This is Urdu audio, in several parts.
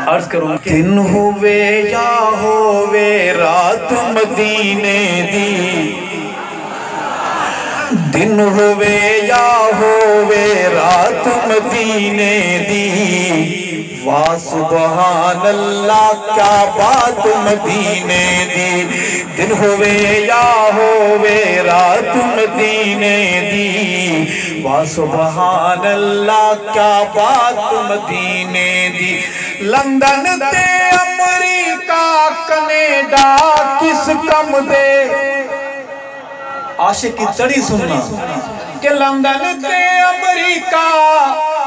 عرض کروں دن ہوئے یا ہوئے رات مدینے دی، دن ہوئے یا ہوئے رات مدینے دی، واہ سبحان اللہ کیا بات مدینے دی، دن ہوئے یا ہوئے رات مدینے دی، واہ سبحان اللہ کیا بات مدینے دی، لندن تے امریکہ کینیڈا کس کم دے، عاشق کی چڑی سننا کہ لندن تے امریکہ،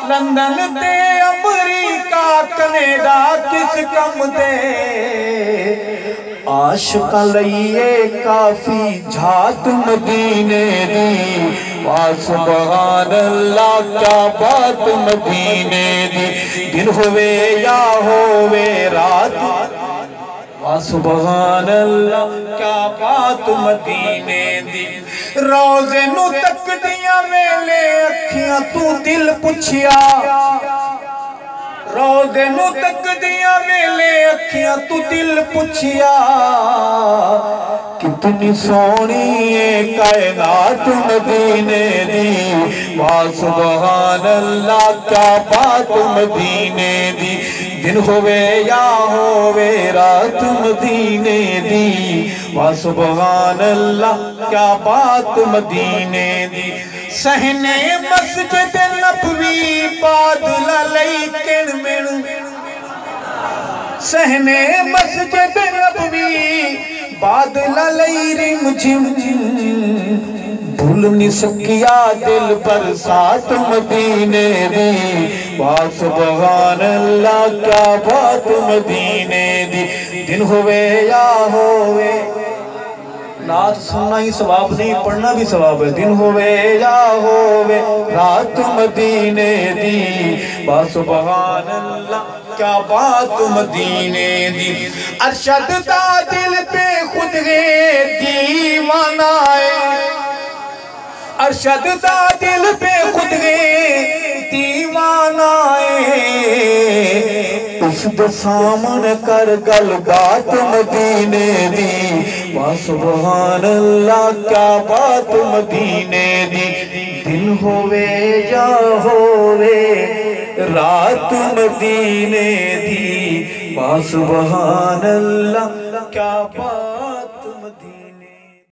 لندن تے امریکہ کینیڈا کس کم دے، عاشقاں لئیے کافی جھات مدینے دی، واہ سبحان اللہ کیا بات مدینے دی، دن ہوئے یا ہوئے رات، واہ سبحان اللہ کیا بات مدینے دی، روزے نو تک دیا ویلے اکھیاں تو دل پچھیا، روزے نو تک دیا ویلے اکھیاں تو دل پچھیا، کتنی سونی ہے کائنات مدینے دی، واہ سبحان اللہ کیا بات مدینے دی، دن ہوئے یا ہوئے رات مدینے دی، واہ سبحان اللہ کیا بات مدینے دی، سہنے مسجد نبوی بادلہ لیکن من، سہنے مسجد نبوی بادلہ لی رم جم، بھول نہیں سکیا دل برسات مدینے دی، واہ سبحان اللہ کیا بات مدینے دی، دن ہوئے یا ہوئے، نعت سننا ہی ثواب نہیں پڑھنا بھی ثواب ہے، دن ہوئے یا ہوئے رات مدینے دی، واہ سبحان اللہ کیا بات مدینے دی، ارشد دا دل پہ خود گئے دیوانہ ہے، ارشد دا دل پہ خود گئے دیوانہ ہے، اس دے سامنے کر گل بات مدینے دی، واہ سبحان اللہ کیا بات مدینے دی، دن ہوئے یا ہوئے رات مدینے دی، واہ سبحان اللہ کیا بات